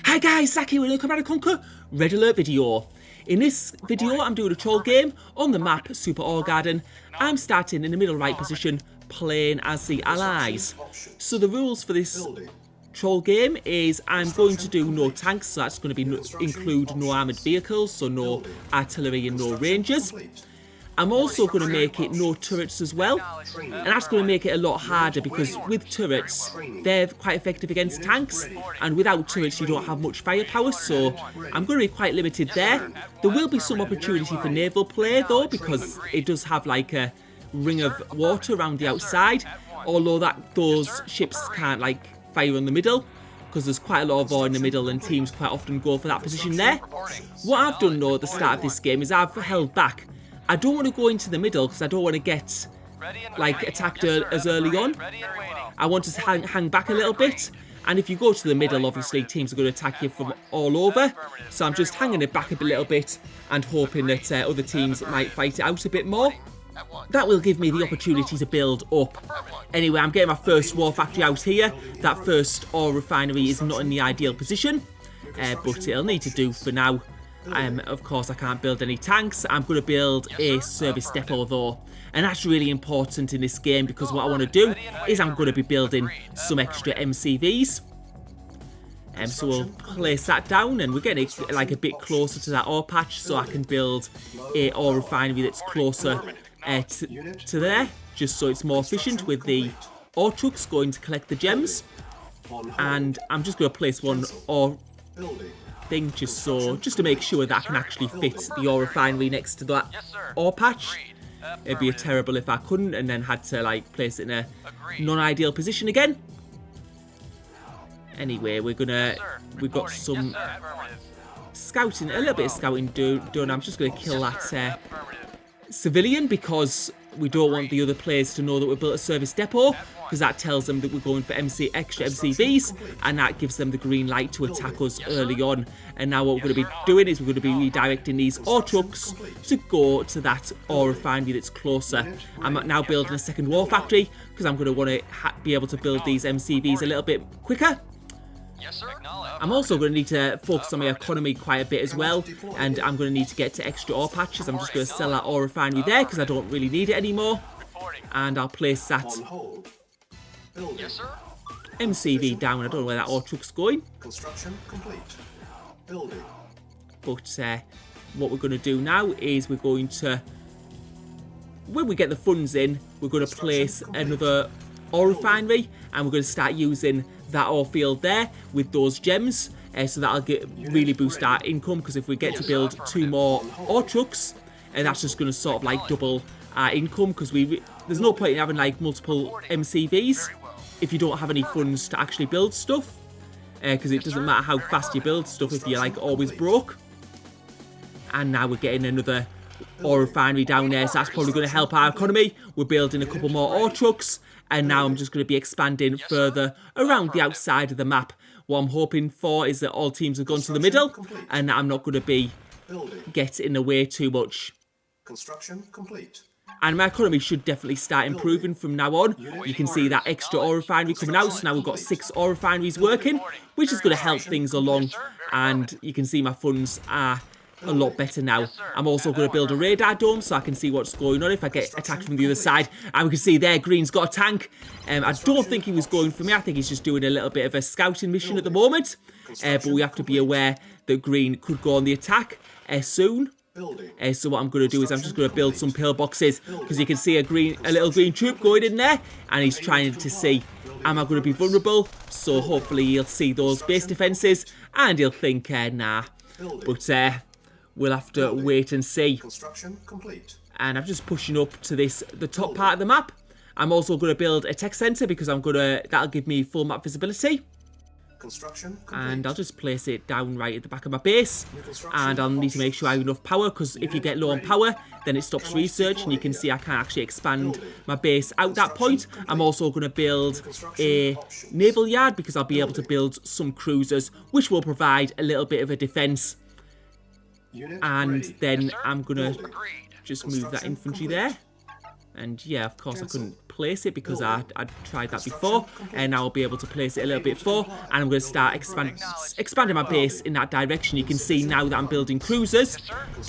Hi guys, Zach here with another Command & Conquer Red Alert video. In this video I'm doing a troll game on the map Super Ore Garden. I'm starting in the middle right position playing as the allies. So the rules for this troll game is I'm going to do no tanks, so that's going to include no armoured vehicles, so no artillery and no rangers. I'm also going to make it no turrets as well, and that's going to make it a lot harder because with turrets, they're quite effective against tanks, and without turrets you don't have much firepower, so I'm going to be quite limited there. There will be some opportunity for naval play though, because it does have like a ring of water around the outside, although those ships can't like fire in the middle, because there's quite a lot of ore in the middle and teams quite often go for that position there. What I've done though at the start of this game is I've held back. I don't want to go into the middle because I don't want to get like attacked as early on. I want to hang back a little bit, and if you go to the middle obviously teams are going to attack you from all over, so I'm just hanging it back a little bit and hoping that other teams might fight it out a bit more. That will give me the opportunity to build up. Anyway, I'm getting my first war factory out here. That first ore refinery is not in the ideal position, but it'll need to do for now. Of course I can't build any tanks. I'm going to build a service depot though, and that's really important in this game because what I want to do is I'm going to be building some extra MCVs. So we'll place that down, and we're getting like a bit closer to that ore patch, so I can build a ore refinery that's closer to there, just so it's more efficient with the ore trucks going to collect the gems. And I'm just going to place one ore thing just to make sure that I can actually fit the ore refinery next to that ore patch. It'd be terrible if I couldn't and then had to like place it in a non-ideal position again. Anyway, we've got some scouting, a little bit of scouting done. I'm just going to kill that civilian because we don't want the other players to know that we built a service depot, because that tells them that we're going for extra MCVs, and that gives them the green light to attack us early on. And now what we're going to be doing is we're going to be redirecting these ore trucks to go to that ore refinery that's closer. I'm now building a second war factory because I'm going to want to be able to build these MCVs a little bit quicker. I'm also going to need to focus on my economy quite a bit as well, and I'm going to need to get to extra ore patches. I'm just going to sell that ore refinery there because I don't really need it anymore, and I'll place that MCV down. I don't know where that ore truck's going. Construction complete. Building. But what we're going to do now is we're going to, when we get the funds in, we're going to place another ore refinery, and we're going to start using that ore field there with those gems, so that'll really boost our income, because if we get to build 2 more ore trucks, and that's just going to sort of like double our income, because there's no point in having like multiple MCVs if you don't have any funds to actually build stuff, because it doesn't matter how fast you build stuff if you're like always broke. And now we're getting another ore refinery down there, so that's probably going to help our economy. We're building a couple more ore trucks, and now I'm just going to be expanding further around the outside of the map. What I'm hoping for is that all teams have gone to the middle, and I'm not going to be getting in the way too much. Construction complete. And my economy should definitely start improving from now on. You can see that extra ore refinery coming out, so now we've got 6 ore refineries working, which is going to help things along. And you can see my funds are a lot better now. I'm also going to build a radar dome so I can see what's going on if I get attacked from the other side. And we can see there, Green's got a tank. I don't think he was going for me. I think he's just doing a little bit of a scouting mission at the moment. But we have to be aware that Green could go on the attack soon. So what I'm going to do is I'm just going to build some pillboxes, because you can see a little green troop going in there, and he's trying to see, am I going to be vulnerable? So hopefully he'll see those base defences and he'll think, nah. But we'll have to wait and see. Construction complete. And I'm just pushing up to the top part of the map. I'm also going to build a tech centre because that'll give me full map visibility. Construction complete. And I'll just place it down right at the back of my base, and I'll need to make sure I have enough power, because if you get low on power then it stops research, and you can see I can't actually expand my base out that point. I'm also going to build a naval yard because I'll be able to build some cruisers, which will provide a little bit of a defence. And then I'm going to just move that infantry there. And yeah, of course I couldn't place it because I tried that before, and now I'll be able to place it a little bit further, and I'm going to start expanding my base in that direction. You can see now that I'm building cruisers,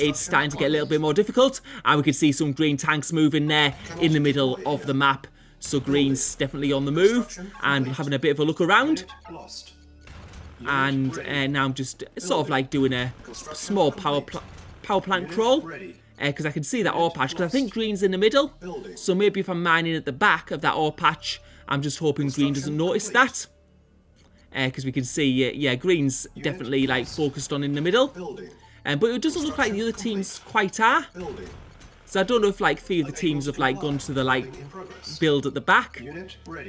it's starting to get a little bit more difficult, and we can see some green tanks moving there in the middle of the map. So green's definitely on the move, and having a bit of a look around. And now I'm just sort of like doing a small power plant crawl. Because I can see that ore patch, because I think green's in the middle. So maybe if I'm mining at the back of that ore patch, I'm just hoping green doesn't notice that. Because we can see, yeah, green's definitely like focused on in the middle. But it doesn't look like the other teams quite are. So I don't know if like 3 of the teams have like gone to the like build at the back,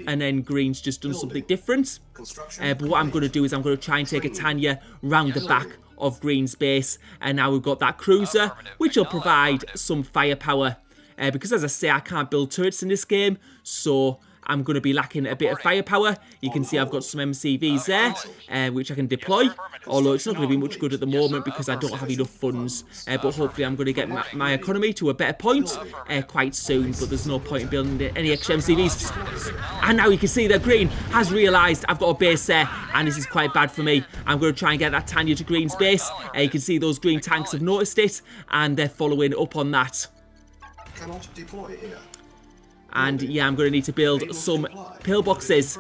and then green's just done something different. But what I'm going to do is I'm going to try and take a Tanya round the back of green's base, and now we've got that cruiser, which will provide some firepower. Because as I say, I can't build turrets in this game, so I'm going to be lacking a bit of firepower. You can see I've got some MCVs there, which I can deploy, although it's not going to be much good at the moment because I don't have enough funds. But hopefully I'm going to get my economy to a better point quite soon, but there's no point in building any extra MCVs. And now you can see that green has realised I've got a base there, and this is quite bad for me. I'm going to try and get that Tanya to green's base. You can see those green tanks have noticed it, and they're following up on that. Cannot deploy here. And yeah, I'm going to need to build some pillboxes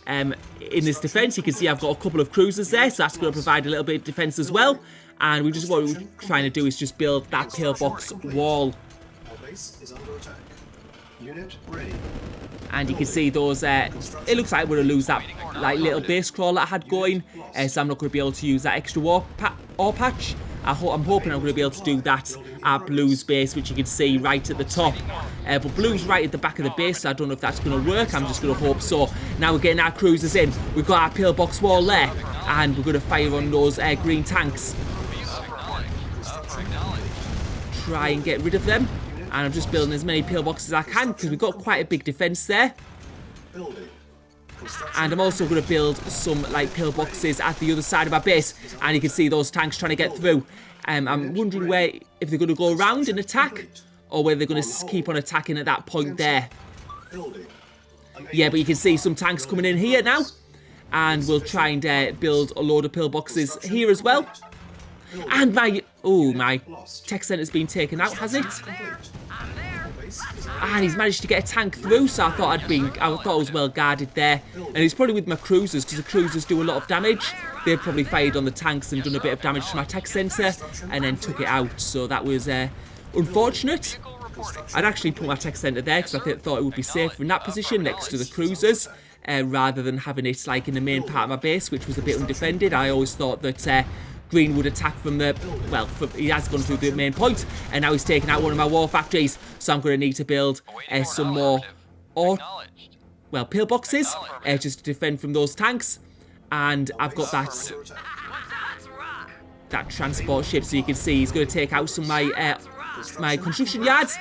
in this defence. You can see I've got a couple of cruisers there, so that's going to provide a little bit of defence as well. And what we're trying to do is just build that pillbox wall. Our base is under attack. Unit ready. And you can see those, it looks like we're going to lose that like little base crawler I had going, so I'm not going to be able to use that extra ore patch. I'm hoping I'm going to be able to do that at Blue's base, which you can see right at the top. But Blue's right at the back of the base, so I don't know if that's going to work. I'm just going to hope so. Now we're getting our cruisers in. We've got our pillbox wall there, and we're going to fire on those green tanks. Try and get rid of them. And I'm just building as many pillboxes as I can, because we've got quite a big defence there. And I'm also going to build some like pillboxes at the other side of our base, and you can see those tanks trying to get through. I'm wondering if they're going to go around and attack, or whether they're going to keep on attacking at that point there. Yeah, but you can see some tanks coming in here now, and we'll try and build a load of pillboxes here as well. And my tech centre's been taken out, has it? And he's managed to get a tank through, so I thought I was well guarded there. And it's probably with my cruisers, because the cruisers do a lot of damage. They've probably fired on the tanks and done a bit of damage to my tech centre, and then took it out. So that was unfortunate. I'd actually put my tech centre there because I thought it would be safer in that position next to the cruisers, rather than having it like in the main part of my base, which was a bit undefended. I always thought that green would attack from the, he has gone through the main point, and now he's taken out one of my war factories, so I'm going to need to build some more pillboxes just to defend from those tanks. And I've got that transport ship, so you can see he's going to take out some of my construction yards.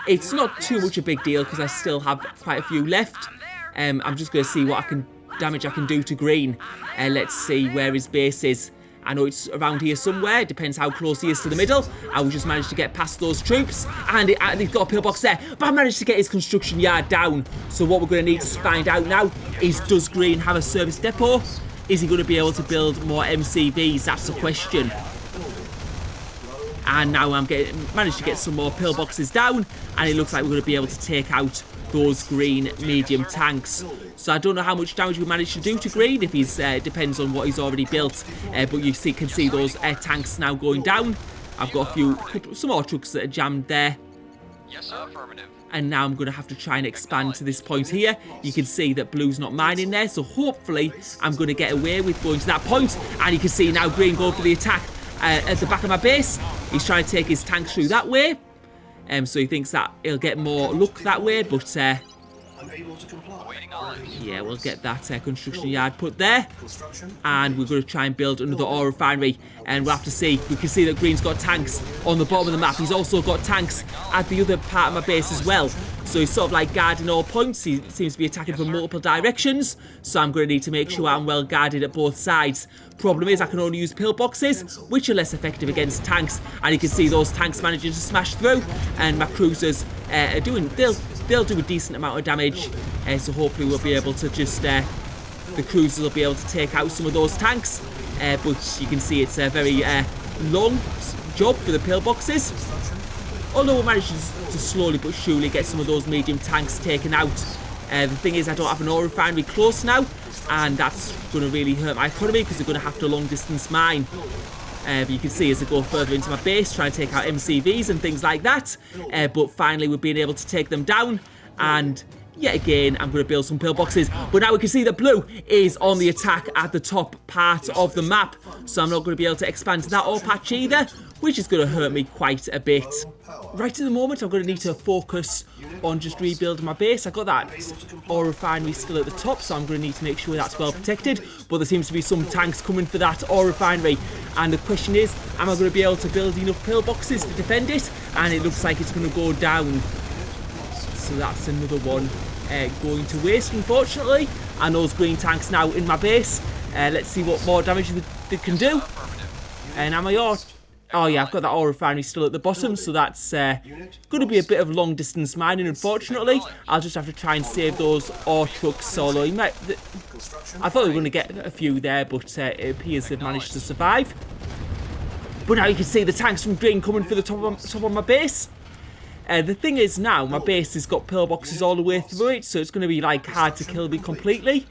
It's not too much a big deal because I still have quite a few left. I'm just going to see what damage I can do to green. Let's see where his base is. I know it's around here somewhere. It depends how close he is to the middle. I will just manage to get past those troops. And he's got a pillbox there. But I managed to get his construction yard down. So what we're going to need to find out now is, does green have a service depot? Is he going to be able to build more MCVs? That's the question. And now I'm managed to get some more pillboxes down. And it looks like we're going to be able to take out those green medium tanks. So I don't know how much damage we managed to do to green, if he's depends on what he's already built. But you can see those tanks now going down. I've got some more trucks that are jammed there. Yes, sir. Affirmative. And now I'm going to have to try and expand to this point here. You can see that blue's not mining there, so hopefully I'm going to get away with going to that point. And you can see now green go for the attack at the back of my base. He's trying to take his tanks through that way. So he thinks that he'll get more luck that way, but yeah, we'll get that construction yard put there, and we're going to try and build another ore refinery, and we'll have to see. We can see that green's got tanks on the bottom of the map. He's also got tanks at the other part of my base as well, So he's sort of like guarding all points. He seems to be attacking from multiple directions. So I'm going to need to make sure I'm well guarded at both sides. Problem is I can only use pillboxes, which are less effective against tanks. And you can see those tanks managing to smash through. And my cruisers are doing, they'll do a decent amount of damage. So hopefully we'll be able to just, the cruisers will be able to take out some of those tanks. But you can see it's a very long job for the pillboxes. Although we managed to slowly but surely get some of those medium tanks taken out. The thing is I don't have an oil refinery close now, and that's going to really hurt my economy because they're going to have to long distance mine. But you can see as I go further into my base, trying to take out MCVs and things like that. But finally we've been able to take them down, and yet again I'm going to build some pillboxes. But now we can see that blue is on the attack at the top part of the map, so I'm not going to be able to expand to that ore patch either, which is going to hurt me quite a bit. Right at the moment I'm going to need to focus on just rebuilding my base. I've got that ore refinery still at the top, so I'm going to need to make sure that's well protected. But there seems to be some tanks coming for that ore refinery, and the question is, am I going to be able to build enough pillboxes to defend it? And it looks like it's going to go down. So that's another one going to waste, unfortunately. And those green tanks now in my base. Let's see what more damage they can do. And am I all... Oh yeah, I've got that ore refinery still at the bottom, so that's going to be a bit of long distance mining, unfortunately. I'll just have to try and save those ore trucks, although you might... I thought we were going to get a few there, but it appears they've managed to survive. But now you can see the tanks from green coming for the top of my base. The thing is now, my base has got pillboxes all the way through it, so it's going to be like hard to kill me completely,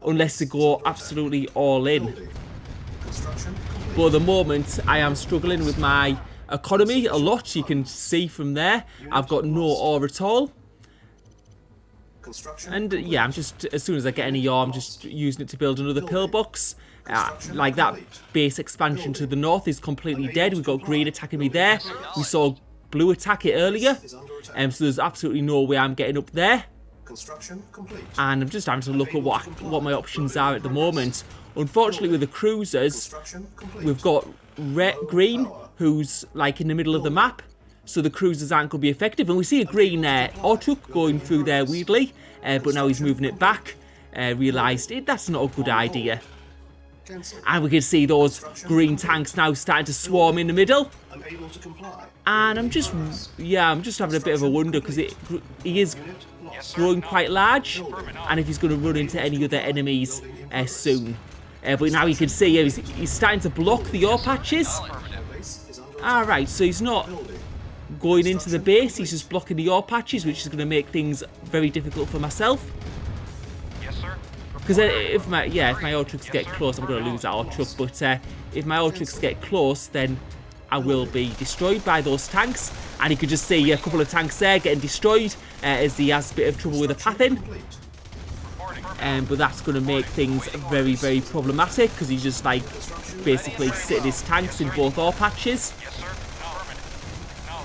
unless they go absolutely all in. But at the moment, I am struggling with my economy a lot. You can see from there, I've got no ore at all. And yeah, I'm just, as soon as I get any ore, I'm just using it to build another pillbox. Like that base expansion to the north is completely dead. We've got green attacking me there. We saw blue attack it earlier. So there's absolutely no way I'm getting up there. And I'm just having to look at what my options are at the moment. Unfortunately, with the cruisers, we've got green, who's like in the middle of the map, so the cruisers aren't going to be effective. And we see a green ore truck going through there weirdly, but now he's moving it back. Realised that's not a good idea. And we can see those green tanks now starting to swarm in the middle. And I'm just having a bit of a wonder because he is growing quite large, and if he's going to run into any other enemies soon. But now you can see he's starting to block the ore patches. Alright, so he's not going into the base, he's just blocking the ore patches, which is going to make things very difficult for myself. Yes, sir. Because if my ore trucks get close, I'm going to lose that ore truck. But if my ore trucks get close, then I will be destroyed by those tanks. And you can just see a couple of tanks there getting destroyed as he has a bit of trouble with the pathing. But that's going to make things very, very problematic because he's just like basically sitting his tanks in both ore patches.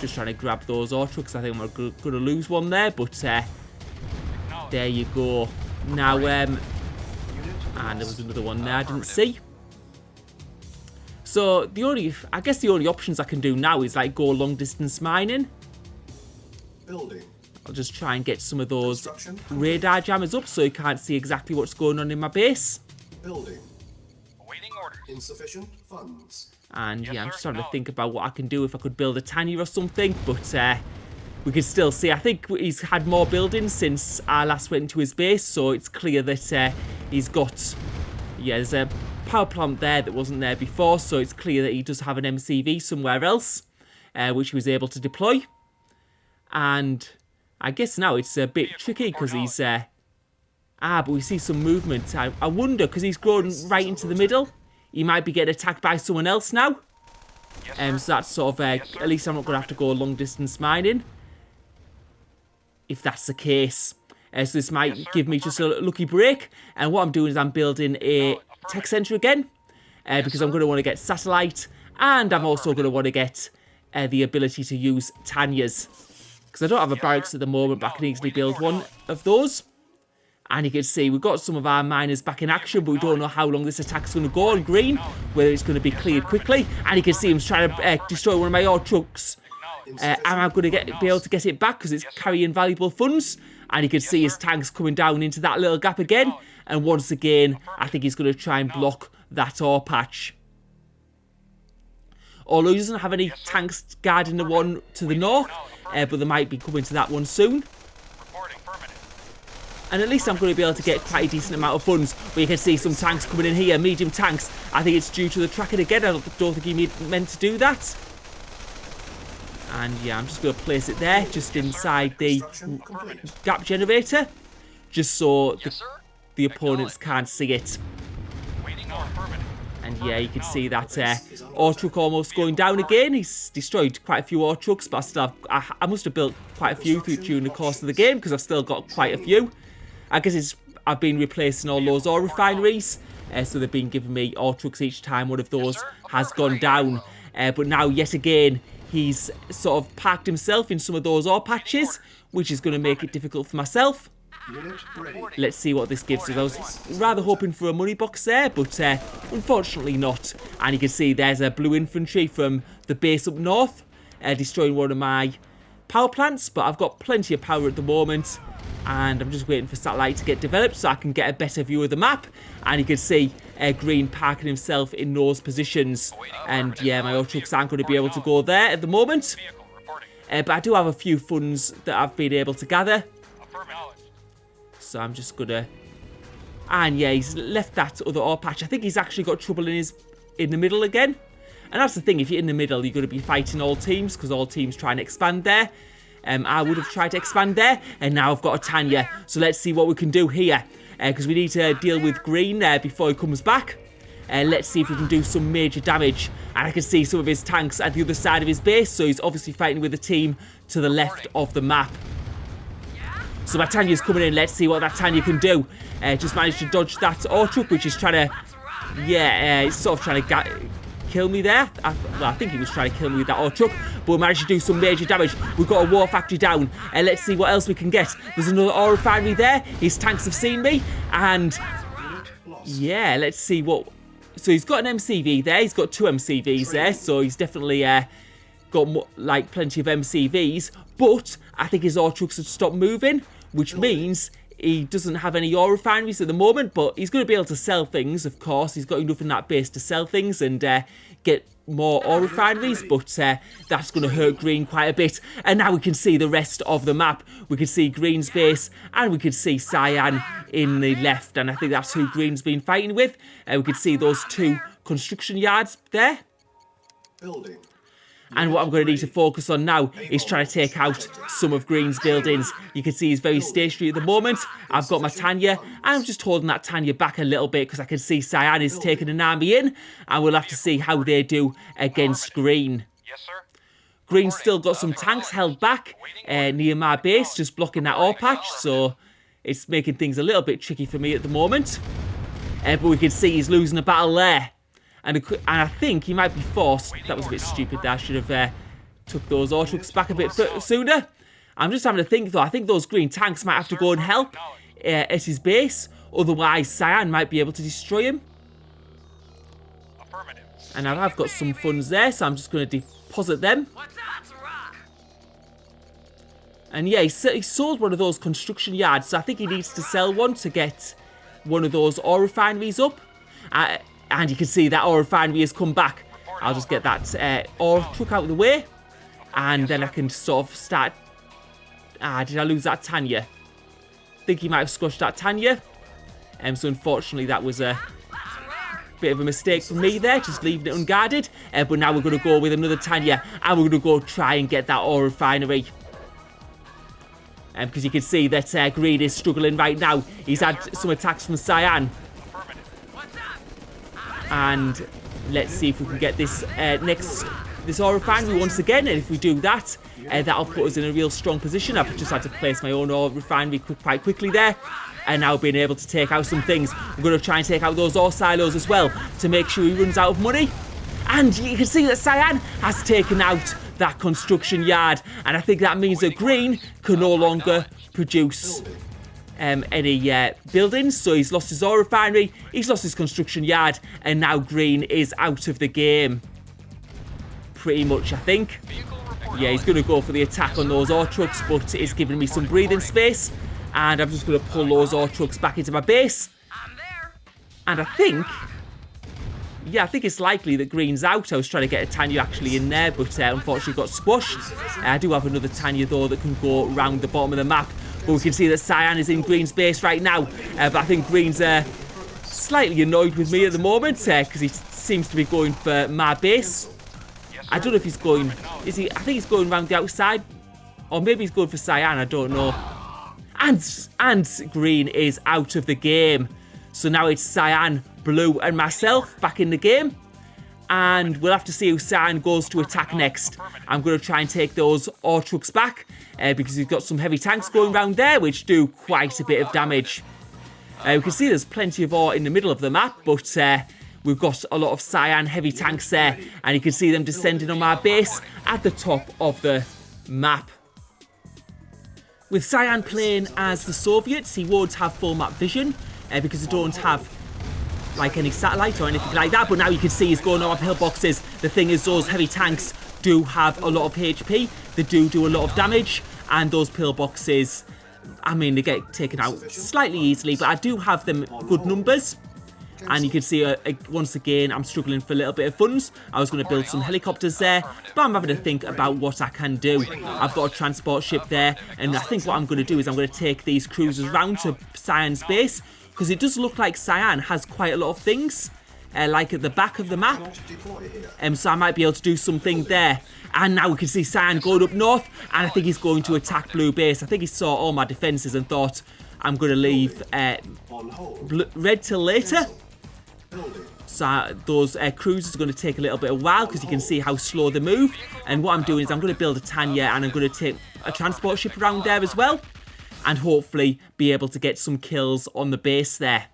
Just trying to grab those ore trucks. I think I'm going to lose one there, but there you go. Now, and there was another one there I didn't see. So I guess the only options I can do now is like go long distance mining. I'll just try and get some of those radar jammers up so you can't see exactly what's going on in my base. Awaiting orders. Insufficient funds. And yeah, I'm just trying to think about what I can do if I could build a Tanya or something, but we can still see. I think he's had more buildings since I last went into his base, so it's clear that he's got, there's a power plant there that wasn't there before, so it's clear that he does have an MCV somewhere else, which he was able to deploy. And I guess now it's a bit tricky because he's... but we see some movement. I wonder, because he's grown right into the middle, he might be getting attacked by someone else now. So that's sort of... at least I'm not going to have to go long distance mining. If that's the case. So this might give me just a lucky break. And what I'm doing is I'm building a tech center again. Because I'm going to want to get satellite. And I'm also going to want to get the ability to use Tanyas. Because I don't have a barracks at the moment, but I can easily build one of those. And you can see we've got some of our miners back in action, but we don't know how long this attack's going to go on green, whether it's going to be cleared quickly. And you can see him trying to destroy one of my ore trucks. Insufficient am I going to be able to get it back because it's carrying valuable funds? And you can see his tanks coming down into that little gap again. And once again, I think he's going to try and block that ore patch. Although he doesn't have any tanks guarding the one to the north, but they might be coming to that one soon. And at least I'm going to be able to get quite a decent amount of funds. But you can see some tanks coming in here, medium tanks. I think it's due to the tracking again. I don't think he meant to do that. And yeah, I'm just going to place it there, just inside the gap generator. Just so the opponents can't see it. And yeah, you can see that ore truck almost going down again. He's destroyed quite a few ore trucks, but I must have built quite a few during the course of the game because I've still got quite a few. I guess I've been replacing all those ore refineries, so they've been giving me ore trucks each time one of those has gone down. But now, yet again, he's sort of parked himself in some of those ore patches, which is going to make it difficult for myself. Let's see what this gives us. I was rather hoping for a money box there, but unfortunately not. And you can see there's a blue infantry from the base up north, destroying one of my power plants, but I've got plenty of power at the moment. And I'm just waiting for satellite to get developed so I can get a better view of the map. And you can see Green parking himself in those positions. And yeah, my ore trucks aren't going to be able to go there at the moment. But I do have a few funds that I've been able to gather. So I'm just going to... And yeah, he's left that other ore patch. I think he's actually got trouble in the middle again. And that's the thing, if you're in the middle, you're going to be fighting all teams, because all teams try and expand there. I would have tried to expand there, and now I've got a Tanya. So let's see what we can do here, because we need to deal with Green before he comes back. Let's see if we can do some major damage. And I can see some of his tanks at the other side of his base, so he's obviously fighting with a team to the left of the map. So my Tanya's coming in. Let's see what that Tanya can do. Just managed to dodge that ore truck, which is trying to... Yeah, it's sort of trying to kill me there. Well, I think he was trying to kill me with that ore truck, but we managed to do some major damage. We've got a war factory down. Let's see what else we can get. There's another ore refinery there. His tanks have seen me. And yeah, let's see what... So he's got an MCV there. He's got 2 MCVs there. So he's definitely got like plenty of MCVs. But I think his ore trucks have stopped moving, which means he doesn't have any ore refineries at the moment, but he's going to be able to sell things, of course. He's got enough in that base to sell things and get more ore refineries, but that's going to hurt Green quite a bit. And now we can see the rest of the map. We can see Green's base, and we can see Cyan in the left, and I think that's who Green's been fighting with. We can see those 2 construction yards there. Building. And what I'm going to need to focus on now is trying to take out some of Green's buildings. You can see he's very stationary at the moment. I've got my Tanya. I'm just holding that Tanya back a little bit because I can see Cyan is taking an army in. And we'll have to see how they do against Green. Green's still got some tanks held back near my base, just blocking that ore patch. So it's making things a little bit tricky for me at the moment. But we can see he's losing a battle there. And I think he might be forced. That was a bit stupid there. I should have took those ore trucks back a bit sooner. I'm just having to think, though. I think those Green tanks might have to go and help at his base. Otherwise, Cyan might be able to destroy him. And now I've got some funds there, so I'm just going to deposit them. And yeah, he sold one of those construction yards, so I think he needs to sell one to get one of those ore refineries up. And you can see that ore refinery has come back. I'll just get that ore truck out of the way. And then I can sort of start... did I lose that Tanya? I think he might have squashed that Tanya. So unfortunately that was a bit of a mistake for me there, just leaving it unguarded. But now we're going to go with another Tanya. And we're going to go try and get that ore refinery. Because you can see that Green is struggling right now. He's had some attacks from Cyan. And let's see if we can get this this ore refinery once again. And if we do that, that'll put us in a real strong position. I've just had to place my own ore refinery quite quickly there. And now being able to take out some things. I'm going to try and take out those ore silos as well to make sure he runs out of money. And you can see that Cyan has taken out that construction yard. And I think that means that Green can no longer produce any buildings. So he's lost his ore refinery, he's lost his construction yard, and now Green is out of the game. Pretty much, I think. Yeah, he's going to go for the attack on those ore trucks, but it's giving me some breathing space. And I'm just going to pull those ore trucks back into my base. And I think... Yeah, I think it's likely that green's out. I was trying to get a Tanya actually in there, but unfortunately got squashed. I do have another Tanya, though, that can go around the bottom of the map. But we can see that Cyan is in green's base right now. But I think green's slightly annoyed with me at the moment, because he seems to be going for my base. I don't know if he's going... Is he? I think he's going around the outside. Or maybe he's going for Cyan, I don't know. And green is out of the game. So now it's Cyan, Blue and myself back in the game. And we'll have to see who Cyan goes to attack next. I'm going to try and take those ore trucks back. Because he's got some heavy tanks going around there, which do quite a bit of damage. We can see there's plenty of ore in the middle of the map, but we've got a lot of Cyan heavy tanks there. And you can see them descending on my base at the top of the map. With Cyan playing as the Soviets, he won't have full map vision. Because they don't have like any satellite or anything like that. But now you can see he's going on pillboxes. The thing is, those heavy tanks do have a lot of HP. They do a lot of damage. And those pillboxes, I mean, they get taken out slightly easily. But I do have them good numbers. And you can see, once again, I'm struggling for a little bit of funds. I was going to build some helicopters there. But I'm having to think about what I can do. I've got a transport ship there. And I think what I'm going to do is I'm going to take these cruisers round to Cyan's base. Because it does look like Cyan has quite a lot of things, like at the back of the map. So I might be able to do something there. And now we can see Cyan going up north. And I think he's going to attack Blue base. I think he saw all my defences and thought, I'm going to leave red till later. So those cruisers are going to take a little bit of a while, because you can see how slow they move. And what I'm doing is I'm going to build a Tanya, and I'm going to take a transport ship around there as well. And hopefully be able to get some kills on the base there.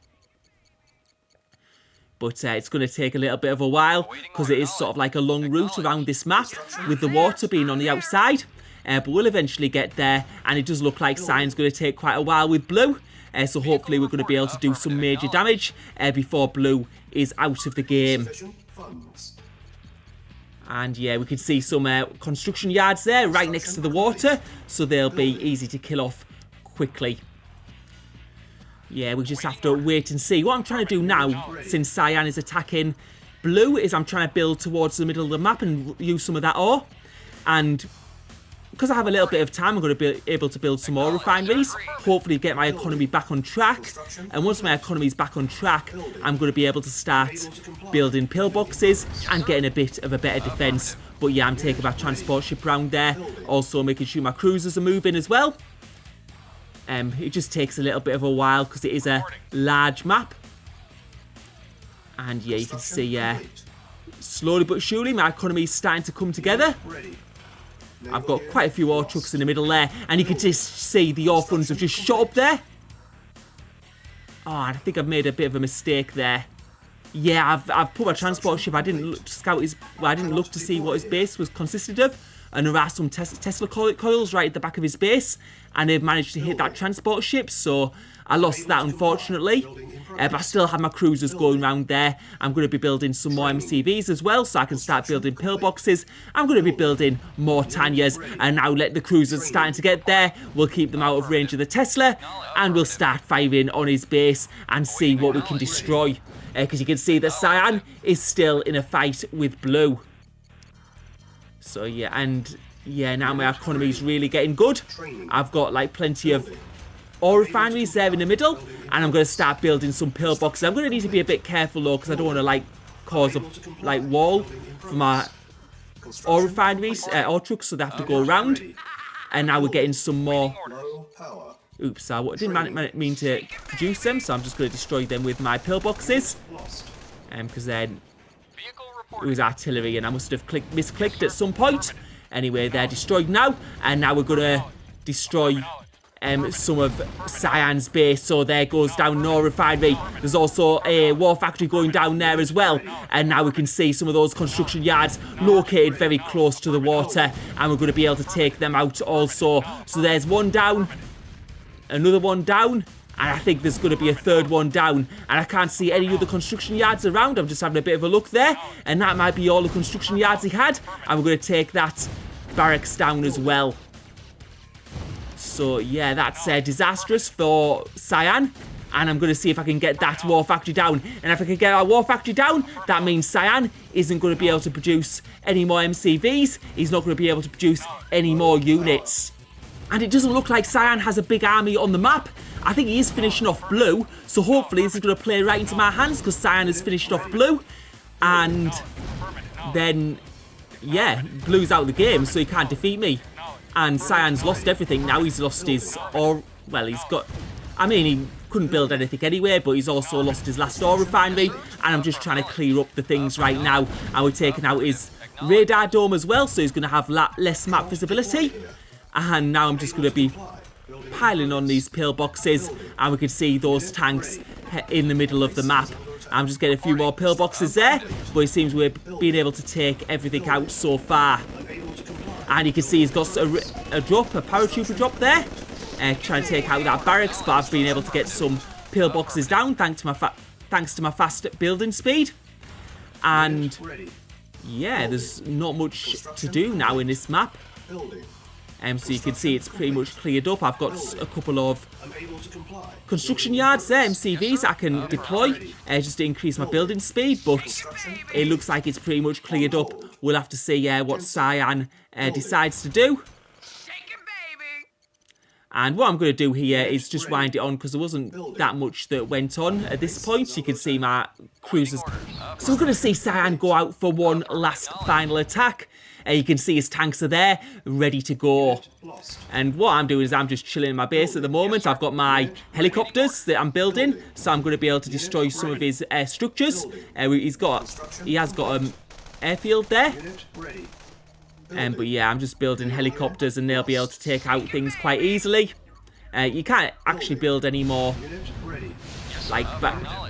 But it's going to take a little bit of a while, because it is sort of like a long route around this map, with the water being on the outside. But we'll eventually get there, and it does look like Cyan's going to take quite a while with Blue. So hopefully we're going to be able to do some major damage before Blue is out of the game. And yeah, we can see some construction yards there right next to the water, so they'll be easy to kill off quickly. Yeah, we just have to wait and see. What I'm trying to do now, since Cyan is attacking Blue, is I'm trying to build towards the middle of the map and use some of that ore. And because I have a little bit of time, I'm going to be able to build some more refineries. Hopefully get my economy back on track. And once my economy's back on track, I'm going to be able to start building pillboxes and getting a bit of a better defence. But yeah, I'm taking my transport ship around there. Also making sure my cruisers are moving as well. It just takes a little bit of a while because it is a large map. And yeah, you can see slowly but surely my economy is starting to come together. I've got quite a few ore trucks in the middle there, and you can just see the ore funds have just shot up there. Oh, and I think I've made a bit of a mistake there. Yeah, I've put my transport ship. I didn't look to scout his. Well, I didn't look to see what his base was consisted of, and there are some Tesla coils right at the back of his base, and they've managed to hit that transport ship. So I lost that, unfortunately. But I still have my cruisers going around there. I'm going to be building some more MCVs as well, so I can start building pillboxes. I'm going to be building more Tanyas, and now let the cruisers starting to get there. We'll keep them out of range of the Tesla, and we'll start firing on his base and see what we can destroy. Because you can see that Cyan is still in a fight with Blue. So yeah, and yeah, now my economy is really getting good. I've got like plenty of ore refineries there in the middle, and I'm going to start building some pillboxes. I'm going to need to be a bit careful though, because I don't want to like cause a like wall for my ore refineries, ore trucks, so they have to go around. And now we're getting some more. Oops, I didn't mean to produce them, so I'm just going to destroy them with my pillboxes. Because then it was artillery, and I must have misclicked at some point. Anyway, they're destroyed now, and now we're going to destroy some of Cyan's base. So there goes down no refinery. There's also a war factory going down there as well, and now we can see some of those construction yards located very close to the water, and we're going to be able to take them out also. So there's one down, another one down, and I think there's going to be a third one down, and I can't see any other construction yards around. I'm just having a bit of a look there, and that might be all the construction yards he had, and we're going to take that barracks down as well. So yeah, that's disastrous for Cyan. And I'm going to see if I can get that war factory down. And if I can get our war factory down, that means Cyan isn't going to be able to produce any more MCVs. He's not going to be able to produce any more units. And it doesn't look like Cyan has a big army on the map. I think he is finishing off blue. So hopefully this is going to play right into my hands because Cyan has finished off blue. And then, yeah, blue's out of the game, so he can't defeat me. And Cyan's lost everything. Now he's lost his, well, he's got, I mean, he couldn't build anything anyway, but he's also lost his last ore refinery. And I'm just trying to clear up the things right now. And we're taking out his radar dome as well, so he's going to have less map visibility. And now I'm just going to be piling on these pillboxes, and we can see those tanks in the middle of the map. I'm just getting a few more pillboxes there, but it seems we're being able to take everything out so far. And you can see he's got a drop, a paratrooper drop there, trying to take out that barracks, but I've been able to get some pillboxes down thanks to my fast building speed. And yeah, there's not much to do now in this map. So you can see it's pretty much cleared up. I've got a couple of construction yards there, MCVs I can deploy just to increase my building speed, but it looks like it's pretty much cleared up. We'll have to see what Cyan decides to do. And what I'm going to do here is just wind it on because there wasn't that much that went on at this point. You can see my cruisers. So we're going to see Cyan go out for one last final attack. You can see his tanks are there, ready to go. And what I'm doing is I'm just chilling in my base at the moment. I've got my helicopters that I'm building, so I'm going to be able to destroy some of his structures. He has got an airfield there. But yeah, I'm just building helicopters and they'll be able to take out things quite easily. You can't actually build any more like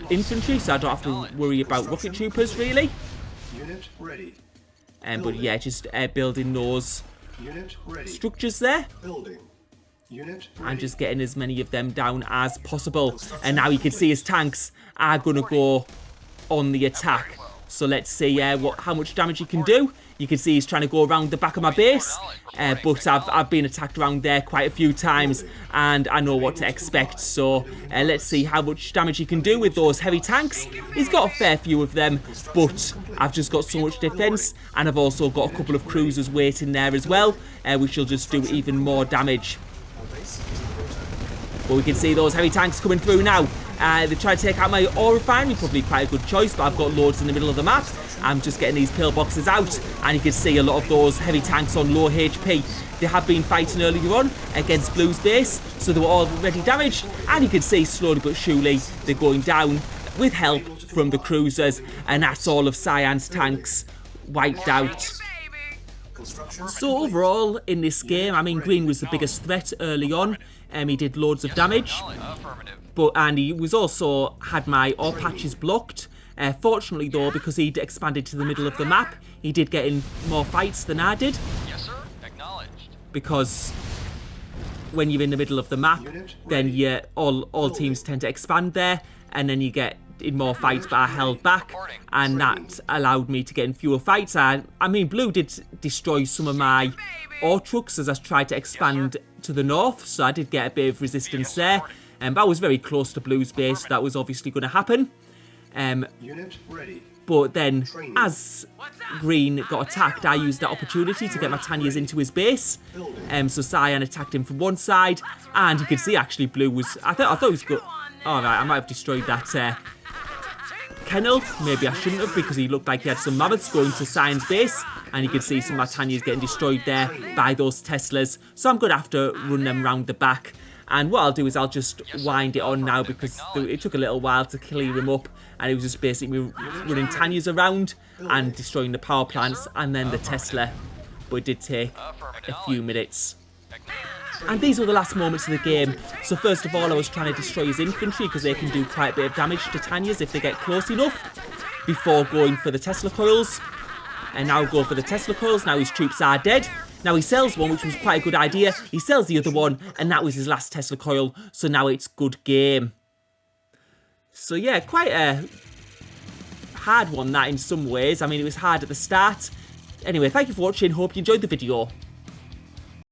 infantry, so I don't have to worry about rocket troopers really. But yeah, just building those structures there. And just getting as many of them down as possible. And now you can see his tanks are going to go on the attack. So let's see how much damage he can do. You can see he's trying to go around the back of my base. But I've been attacked around there quite a few times. And I know what to expect. So let's see how much damage he can do with those heavy tanks. He's got a fair few of them. But I've just got so much defense. And I've also got a couple of cruisers waiting there as well. Which will just do even more damage. But we can see those heavy tanks coming through now. They try to take out my ore refinery, probably quite a good choice, but I've got loads in the middle of the map. I'm just getting these pillboxes out, and you can see a lot of those heavy tanks on low HP. They have been fighting earlier on against Blue's base, so they were already damaged, and you can see slowly but surely they're going down with help from the cruisers, and that's all of Cyan's tanks wiped out. So overall, in this game, I mean, Green was the biggest threat early on. He did loads of damage. And he was also had my ore patches blocked. Fortunately though, because he'd expanded to the middle of the map, he did get in more fights than I did. Yes, sir. Acknowledged. Because when you're in the middle of the map, then all teams tend to expand there, and then you get in more fights, but I held back, and that allowed me to get in fewer fights. I mean, Blue did destroy some of my ore trucks as I tried to expand to the north, so I did get a bit of resistance there. But I was very close to Blue's base, so that was obviously going to happen. But then, as Green got attacked, I used that opportunity to get my Tanyas into his base. So Cyan attacked him from one side, and you can see actually Blue was... I thought he was good. Alright, I might have destroyed that kennel. Maybe I shouldn't have, because he looked like he had some mammoths going to Cyan's base. And you can see some of my Tanyas getting destroyed there by those Teslas. So I'm going to have to run them round the back. And what I'll do is I'll just wind it on now, because it took a little while to clear him up. And it was just basically running Tanyas around and destroying the power plants and then the Tesla. But it did take a few minutes. And these were the last moments of the game. So first of all, I was trying to destroy his infantry, because they can do quite a bit of damage to Tanyas if they get close enough, before going for the Tesla coils. And now go for the Tesla coils. Now his troops are dead. Now he sells one, which was quite a good idea. He sells the other one, and that was his last Tesla coil. So now it's good game. So yeah, quite a hard one, that, in some ways. I mean, it was hard at the start. Anyway, thank you for watching. Hope you enjoyed the video.